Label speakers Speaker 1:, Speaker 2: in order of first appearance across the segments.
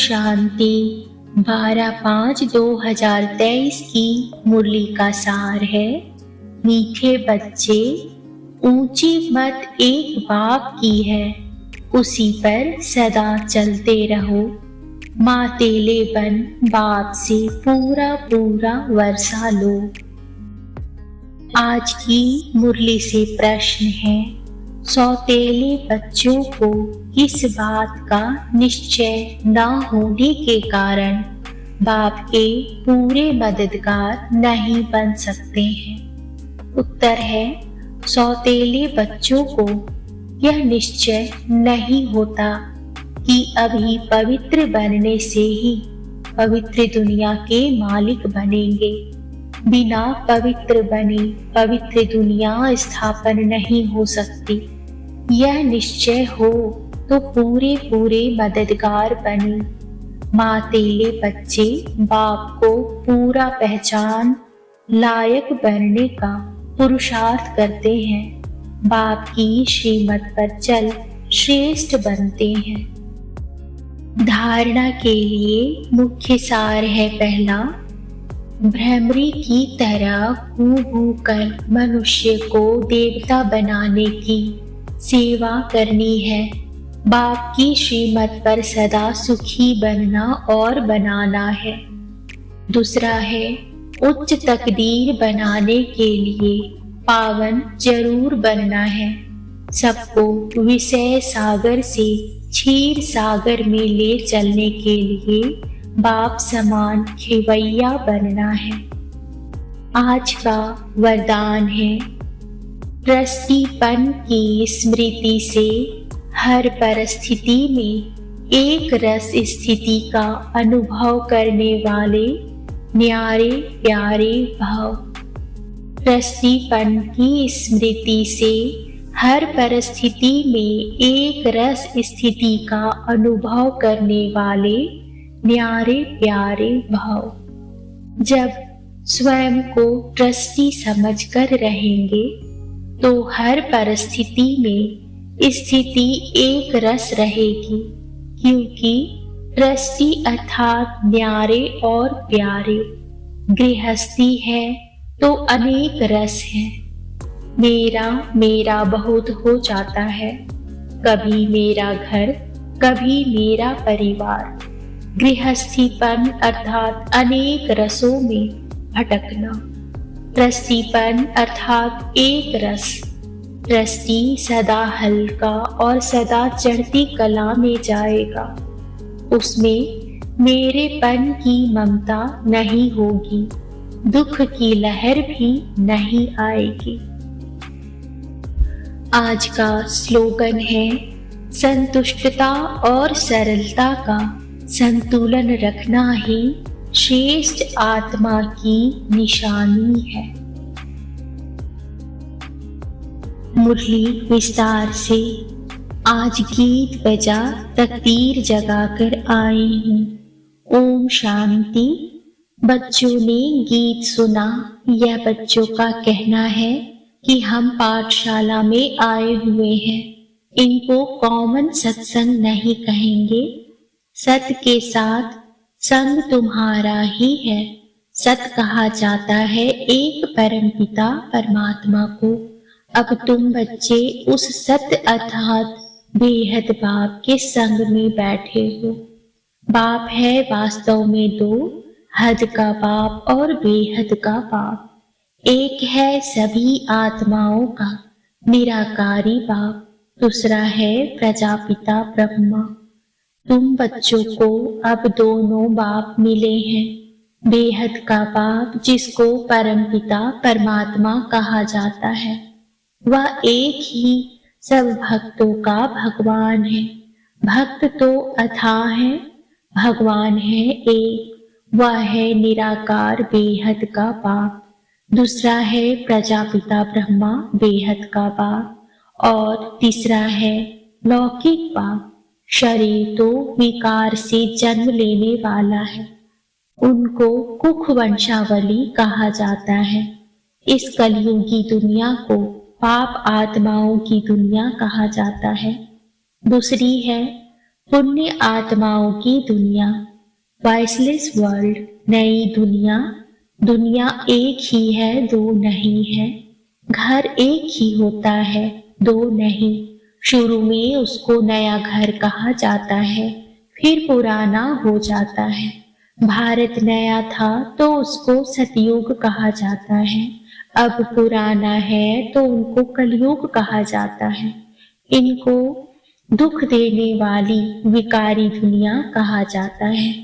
Speaker 1: शांति। 12/5/2023 की मुरली का सार है। मीठे बच्चे, ऊंची मत एक बाप की है, उसी पर सदा चलते रहो। मातेले बन बाप से पूरा पूरा वर्षा लो। आज की मुरली से प्रश्न है, सौतेले बच्चों को इस बात का निश्चय न होने के कारण बाप के पूरे मददगार नहीं बन सकते हैं। उत्तर है, सौतेले बच्चों को यह निश्चय नहीं होता कि अभी पवित्र बनने से ही पवित्र दुनिया के मालिक बनेंगे। बिना पवित्र बने पवित्र दुनिया स्थापन नहीं हो सकती। यह निश्चय हो तो पूरे पूरे मददगार बने। मातेले बच्चे बाप को पूरा पहचान लायक बनने का पुरुषार्थ करते हैं। बाप की श्रीमत पर चल श्रेष्ठ बनते हैं। धारणा के लिए मुख्य सार है, पहला, भ्रमरी की तरह हूँ कर मनुष्य को देवता बनाने की सेवा करनी है। बाप की श्रीमत पर सदा सुखी बनना और बनाना है। दूसरा है, उच्च तकदीर बनाने के लिए पावन जरूर बनना है। सबको विषय सागर से क्षीर सागर में ले चलने के लिए बाप समान खेवैया बनना है। आज का वरदान है, ट्रस्टीपन की स्मृति से हर परिस्थिति में एक रस स्थिति का अनुभव करने वाले न्यारे प्यारे भाव। ट्रस्टीपन की स्मृति से हर परिस्थिति में एक रस स्थिति का अनुभव करने वाले न्यारे प्यारे भाव। जब स्वयं को ट्रस्टी समझकर रहेंगे तो हर परिस्थिति में स्थिति एक रस रहेगी, क्योंकि ट्रस्टी अर्थात न्यारे और प्यारे। गृहस्थी है तो अनेक रस है। मेरा मेरा बहुत हो जाता है, कभी मेरा घर, कभी मेरा परिवार। गृहस्थीपन अर्थात अनेक रसों में भटकना। ट्रस्टीपन अर्थात एक रस। ट्रस्टी सदा हल्का और सदा चढ़ती कला में जाएगा। उसमें मेरेपन की ममता नहीं होगी, दुख की लहर भी नहीं आएगी। आज का स्लोगन है, संतुष्टता और सरलता का संतुलन रखना ही श्रेष्ठ आत्मा की निशानी है। मुरली विस्तार से। आज गीत बजा तकदीर जगाकर आए हैं। ओम शांति। बच्चों ने गीत सुना। यह बच्चों का कहना है कि हम पाठशाला में आए हुए हैं। इनको कॉमन सत्संग नहीं कहेंगे। सत के साथ संग तुम्हारा ही है। सत कहा जाता है एक परमपिता परमात्मा को। अब तुम बच्चे उस सत्य अर्थात बेहद बाप के संग में बैठे हो। बाप है वास्तव में दो, हद का बाप और बेहद का बाप। एक है सभी आत्माओं का निराकारी बाप, दूसरा है प्रजापिता ब्रह्मा। तुम बच्चों को अब दोनों बाप मिले हैं। बेहद का बाप जिसको परमपिता परमात्मा कहा जाता है, वह एक ही सब भक्तों का भगवान है। भक्त तो अथाह है, भगवान है एक। वह है निराकार बेहद का बाप। दूसरा है प्रजापिता ब्रह्मा बेहद का बाप। और तीसरा है लौकिक बाप। शरीर तो विकार से जन्म लेने वाला है, उनको कुख वंशावली कहा जाता है। इस कलयुगी दुनिया को पाप आत्माओं की दुनिया कहा जाता है। दूसरी है पुण्य आत्माओं की दुनिया, वॉइसलेस वर्ल्ड, नई दुनिया। दुनिया एक ही है, दो नहीं है। घर एक ही होता है, दो नहीं। शुरू में उसको नया घर कहा जाता है, फिर पुराना हो जाता है। भारत नया था तो उसको सतयुग कहा जाता है, अब पुराना है तो उनको कलयुग कहा जाता है। इनको दुख देने वाली विकारी दुनिया कहा जाता है।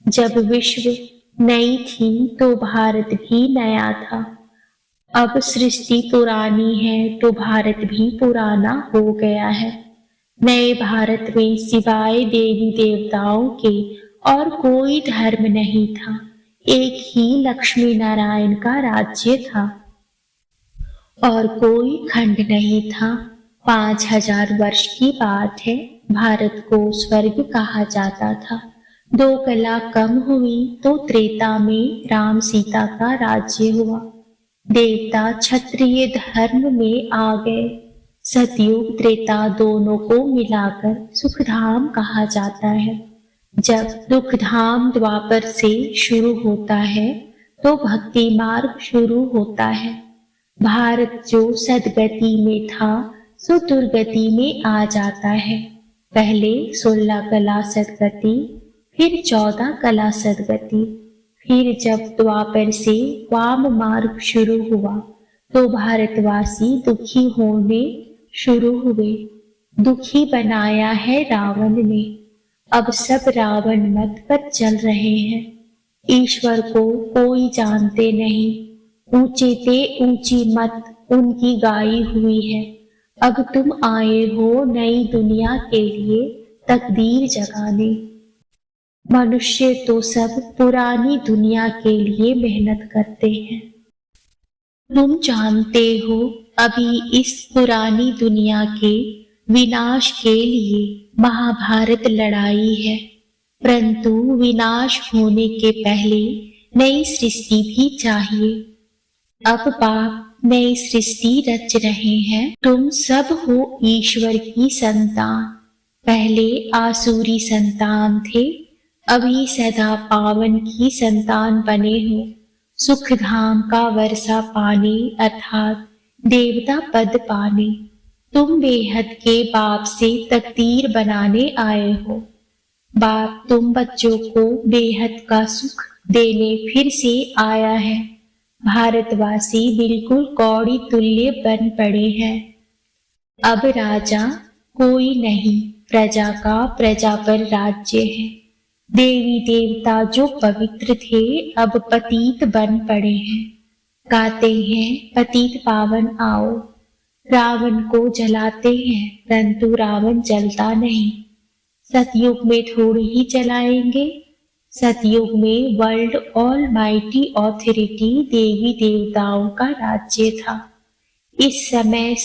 Speaker 1: जब विश्व नई थी तो भारत भी नया था। अब सृष्टि पुरानी है तो भारत भी पुराना हो गया है। नए भारत में सिवाय देवी देवताओं के और कोई धर्म नहीं था। एक ही लक्ष्मी नारायण का राज्य था और कोई खंड नहीं था। 5000 वर्ष की बात है। भारत को स्वर्ग कहा जाता था। 2 कला कम हुई तो त्रेता में राम सीता का राज्य हुआ। देवता क्षत्रिय धर्म में आ गए। सतयुग त्रेता दोनों को मिलाकर सुखधाम कहा जाता है। जब दुखधाम द्वापर से शुरू होता है तो भक्ति मार्ग शुरू होता है। भारत जो सदगति में था सो दुर्गति में आ जाता है। पहले 16 कला सदगति, फिर 14 कला सदगति। फिर जब द्वापर से वाम मार्ग शुरू हुआ तो भारतवासी दुखी होने शुरू हुए। दुखी बनाया है रावण ने। अब सब रावण मत पर चल रहे हैं। ईश्वर को कोई जानते नहीं। ऊंचे ते ऊंची मत उनकी गाई हुई है। अब तुम आए हो नई दुनिया के लिए तकदीर जगाने। मनुष्य तो सब पुरानी दुनिया के लिए मेहनत करते हैं। तुम जानते हो अभी इस पुरानी दुनिया के विनाश के लिए महाभारत लड़ाई है, परंतु विनाश होने के पहले नई सृष्टि भी चाहिए। अब बाप नई सृष्टि रच रहे हैं। तुम सब हो ईश्वर की संतान। पहले आसुरी संतान थे, अभी सदा पावन की संतान बने हो। सुखधाम का वर्षा पाने अर्थात देवता पद पाने। तुम बेहद के बाप से तकदीर बनाने आए हो। बाप तुम बच्चों को बेहद का सुख देने फिर से आया है। भारतवासी बिल्कुल कौड़ी तुल्य बन पड़े हैं। अब राजा कोई नहीं, प्रजा का प्रजा पर राज्य है। देवी देवता जो पवित्र थे अब पतित बन पड़े हैं। गाते हैं पतित पावन आओ। रावण को जलाते हैं परंतु रावण जलता नहीं। सतयुग में थोड़ी ही जलाएंगे। सतयुग में वर्ल्ड ऑल माइटी ऑथोरिटी देवी देवताओं का राज्य था। इस समय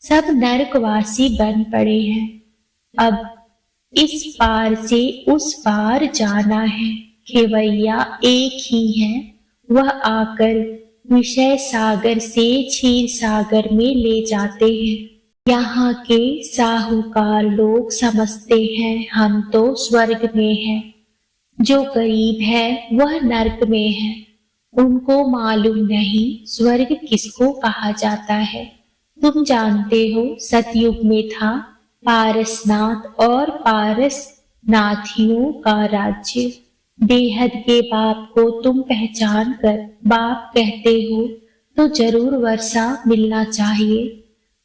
Speaker 1: सब नरकवासी बन पड़े हैं। अब इस पार से उस पार जाना है। खेवैया एक ही है, वह आकर विषय सागर से क्षीर सागर में ले जाते हैं। यहाँ के साहूकार लोग समझते हैं हम तो स्वर्ग में हैं। जो गरीब है वह नरक में है। उनको मालूम नहीं स्वर्ग किसको कहा जाता है। तुम जानते हो सतयुग में था पारसनाथ और पारसनाथियों का राज्य। बेहद के बाप को तुम पहचान कर बाप कहते हो तो जरूर वर्षा मिलना चाहिए।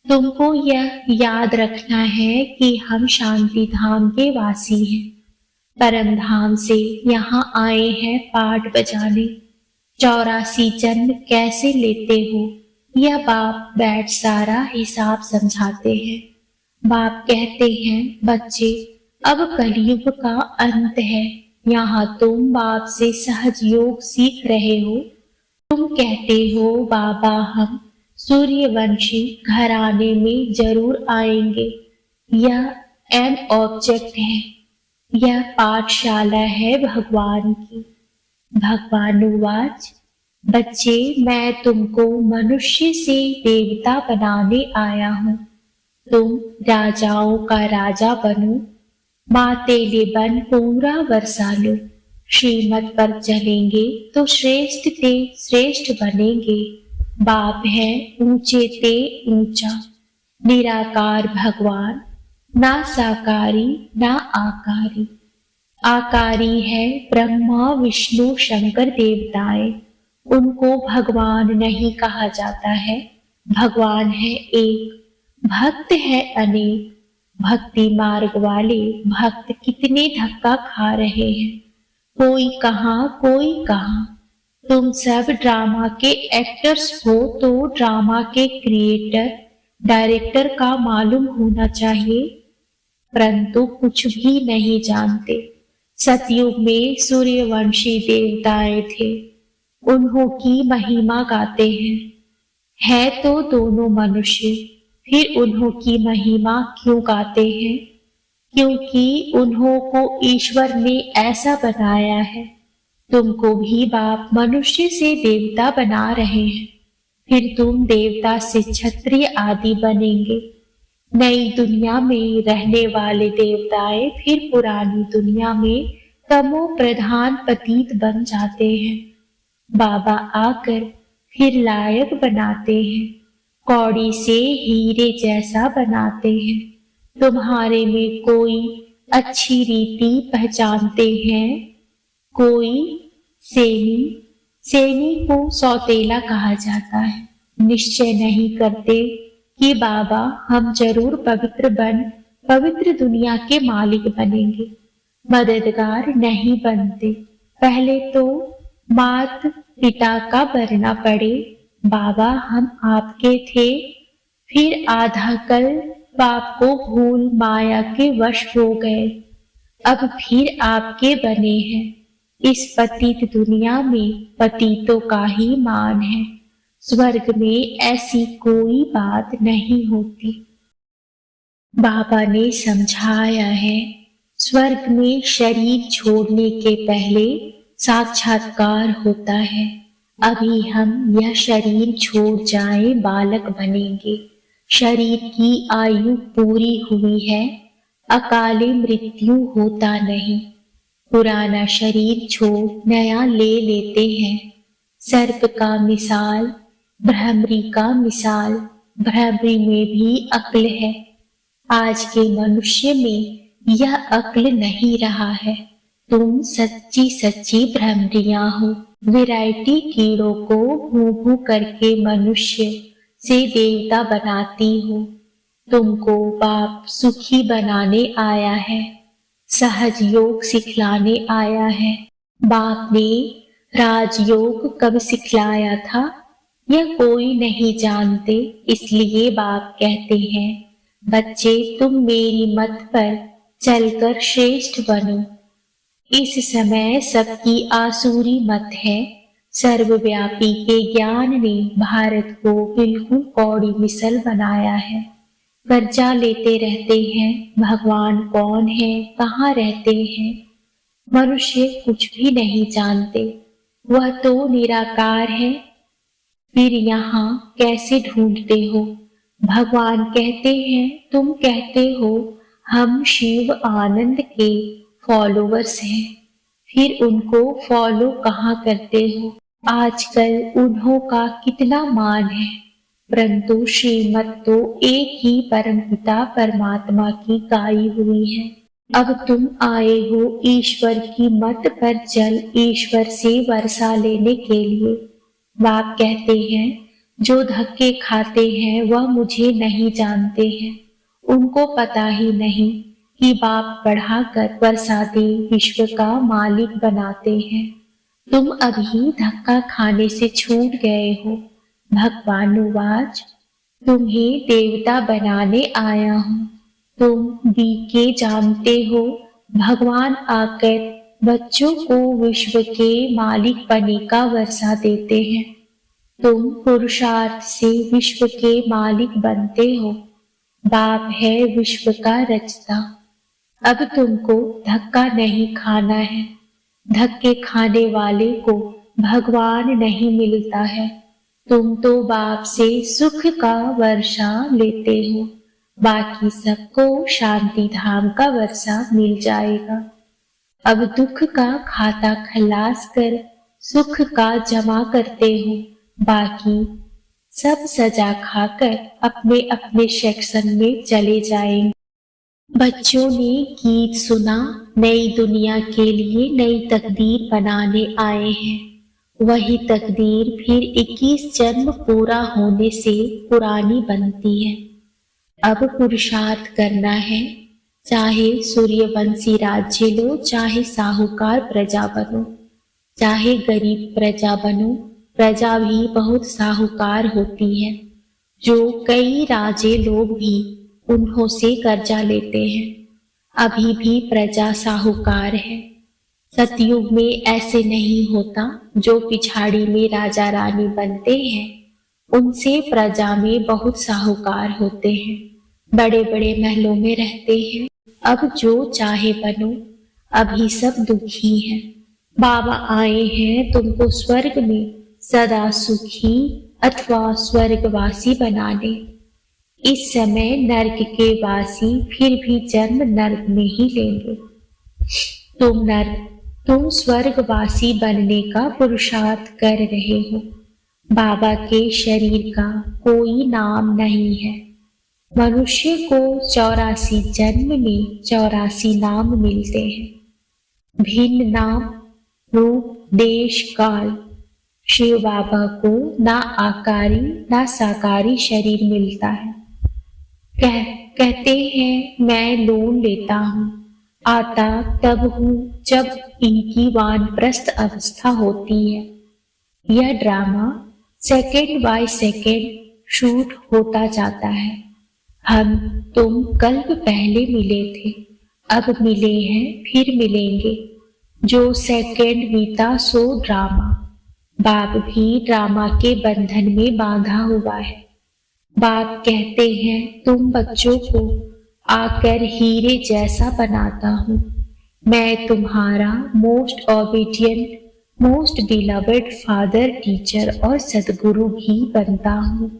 Speaker 1: तुमको यह याद रखना है कि हम शांति धाम के वासी हैं। परम धाम से यहाँ आए हैं पाठ बजाने। 84 जन्म कैसे लेते हो यह बाप बैठ सारा हिसाब समझाते हैं। बाप कहते हैं बच्चे अब कलयुग का अंत है। यहाँ तुम बाप से सहज योग सीख रहे हो। तुम कहते हो बाबा हम सूर्यवंशी घराने में जरूर आएंगे। यह एन ऑब्जेक्ट है। यह पाठशाला है भगवान की। भगवान उवाच बच्चे मैं तुमको मनुष्य से देवता बनाने आया हूँ। तुम राजाओं का राजा बनो। मातेले बन पूरा बरसा लो, श्रीमत पर चलेंगे तो श्रेष्ठ ते श्रेष्ठ बनेंगे। बाप है ऊंचे ते ऊंचा, निराकार भगवान, ना साकारी ना आकारी। आकारी है ब्रह्मा विष्णु शंकर देवताएं, उनको भगवान नहीं कहा जाता है। भगवान है एक, भक्त है अनेक। भक्ति मार्ग वाले भक्त कितने धक्का खा रहे हैं, कोई कहाँ कोई कहाँ। तुम सब ड्रामा के एक्टर्स हो तो ड्रामा के क्रिएटर डायरेक्टर का मालूम होना चाहिए, परंतु कुछ भी नहीं जानते। सतयुग में सूर्यवंशी देवताएं थे, उन्हों की महिमा गाते हैं। है तो दोनों मनुष्य, फिर उन्हों की महिमा क्यों गाते हैं? क्योंकि उन्हों को ईश्वर ने ऐसा बनाया है। तुमको भी बाप मनुष्य से देवता बना रहे हैं, फिर तुम देवता से क्षत्रिय आदि बनेंगे। नई दुनिया में रहने वाले देवताएं फिर पुरानी दुनिया में तमो प्रधान पतित बन जाते हैं। बाबा आकर फिर लायक बनाते हैं, कौड़ी से हीरे जैसा बनाते हैं। तुम्हारे में कोई अच्छी रीति पहचानते हैं, कोई सेनी। सेनी को सौतेला कहा जाता है। निश्चय नहीं करते कि बाबा हम जरूर पवित्र दुनिया के मालिक बनेंगे। मददगार नहीं बनते, पहले तो मात पिता का बनना पड़े। बाबा हम आपके थे, फिर आधा कल बाप को भूल माया के वश हो गए, अब फिर आपके बने हैं। इस पतित दुनिया में पतितों का ही मान है, स्वर्ग में ऐसी कोई बात नहीं होती। बाबा ने समझाया है, स्वर्ग में शरीर छोड़ने के पहले साक्षात्कार होता है। अभी हम यह शरीर छोड़ जाए बालक बनेंगे। शरीर की आयु पूरी हुई है, अकाले मृत्यु होता नहीं। पुराना शरीर छोड़ नया ले लेते हैं। सर्प का मिसाल, भ्रमरी का मिसाल। भ्रमरी में भी अक्ल है, आज के मनुष्य में यह अक्ल नहीं रहा है। तुम सच्ची सच्ची भ्रमरियां हो। वैरायटी कीड़ों को भू भू करके मनुष्य से देवता बनाती हो। तुमको बाप सुखी बनाने आया है, सहज योग सिखलाने आया है। बाप ने राजयोग कब सिखलाया था यह कोई नहीं जानते, इसलिए बाप कहते हैं, बच्चे तुम मेरी मत पर चलकर श्रेष्ठ बनो। इस समय सबकी आसुरी मत है। सर्वव्यापी के ज्ञान ने भारत को बिल्कुल कौड़ी मिसल बनाया है। कर्जा लेते रहते हैं, भगवान कौन है, कहाँ रहते हैं। मनुष्य कुछ भी नहीं जानते, वह तो निराकार है। फिर यहाँ कैसे ढूंढते हो? भगवान कहते हैं, तुम कहते हो हम शिव आनंद के फॉलोवर्स हैं, फिर उनको फॉलो कहाँ करते हो? आजकल उन्हों का कितना मान है, परंतु श्रीमत तो एक ही परमपिता परमात्मा की गाई हुई है। अब तुम आए हो ईश्वर की मत पर जल ईश्वर से वर्षा लेने के लिए। बाप कहते हैं, जो धक्के खाते हैं वह मुझे नहीं जानते हैं। उनको पता ही नहीं कि बाप बढ़ाकर वर्षादे विश्व का मालिक बनाते हैं। तुम अभी धक्का खाने से छूट गए हो। भगवानुवाच, तुम्हें देवता बनाने आया हूँ। तुम बीके जानते हो, भगवान आकर बच्चों को विश्व के मालिक बने का वर्षा देते हैं। तुम पुरुषार्थ से विश्व के मालिक बनते हो। बाप है विश्व का रचता। अब तुमको धक्का नहीं खाना है। धक्के खाने वाले को भगवान नहीं मिलता है। तुम तो बाप से सुख का वर्षा लेते हो। बाकी सबको शांति धाम का वर्षा मिल जाएगा। अब दुख का खाता खलास कर सुख का जमा करते हो, बाकी सब सजा खाकर अपने अपने सेक्शन में चले जाएंगे। बच्चों ने गीत सुना, नई दुनिया के लिए नई तकदीर बनाने आए हैं। वही तकदीर फिर 21 जन्म पूरा होने से पुरानी बनती है। अब पुरुषार्थ करना है, चाहे सूर्यवंशी राज्य लो, चाहे साहूकार प्रजा बनो, चाहे गरीब प्रजा बनो। प्रजा भी बहुत साहूकार होती है, जो कई राजे लोग भी उन्हों से कर्जा लेते हैं। अभी भी प्रजा साहूकार है। सतयुग में ऐसे नहीं होता। जो पिछाड़ी में राजा रानी बनते हैं, उनसे प्रजा में बहुत साहूकार होते हैं, बड़े बड़े महलों में रहते हैं। अब जो चाहे बनो, अभी सब दुखी हैं। बाबा आए हैं तुमको स्वर्ग में सदा सुखी अथवा स्वर्गवासी बनाने। इस समय नर्क के वासी फिर भी जन्म नर्क में ही लेंगे। तुम स्वर्गवासी बनने का पुरुषार्थ कर रहे हो। बाबा के शरीर का कोई नाम नहीं है। मनुष्य को 84 जन्म में 84 नाम मिलते हैं, भिन्न नाम, रूप, देश, काल। शिव बाबा को ना आकारी ना साकारी शरीर मिलता है। कहते हैं मैं लोन लेता हूँ, आता तब हूँ जब इनकी वानप्रस्थ अवस्था होती है। यह drama second by second shoot होता जाता है। हम तुम कल्प पहले मिले थे, अब मिले हैं, फिर मिलेंगे। जो सेकंड बीता सो ड्रामा। बाप भी ड्रामा के बंधन में बांधा हुआ है। बाप कहते हैं तुम बच्चों को आकर हीरे जैसा बनाता हूँ। मैं तुम्हारा most obedient, most beloved father, teacher और सदगुरु भी बनता हूँ।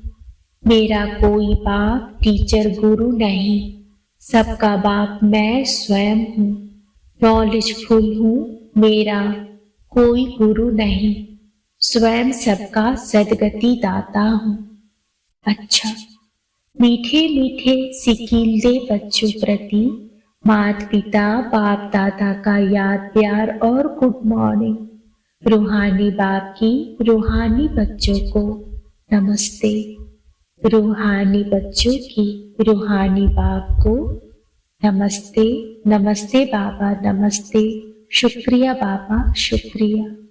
Speaker 1: मेरा कोई बाप, टीचर, गुरु नहीं। सबका बाप मैं स्वयं हूँ। नॉलेजफुल हूँ, मेरा कोई गुरु नहीं। स्वयं सबका सदगति दाता हूँ। अच्छा, मीठे मीठे सिकीले बच्चों प्रति माता पिता बाप दादा का याद प्यार और गुड मॉर्निंग। रूहानी बाप की रूहानी बच्चों को नमस्ते। रूहानी बच्चों की रूहानी बाप को नमस्ते। नमस्ते बाबा, नमस्ते। शुक्रिया बाबा, शुक्रिया।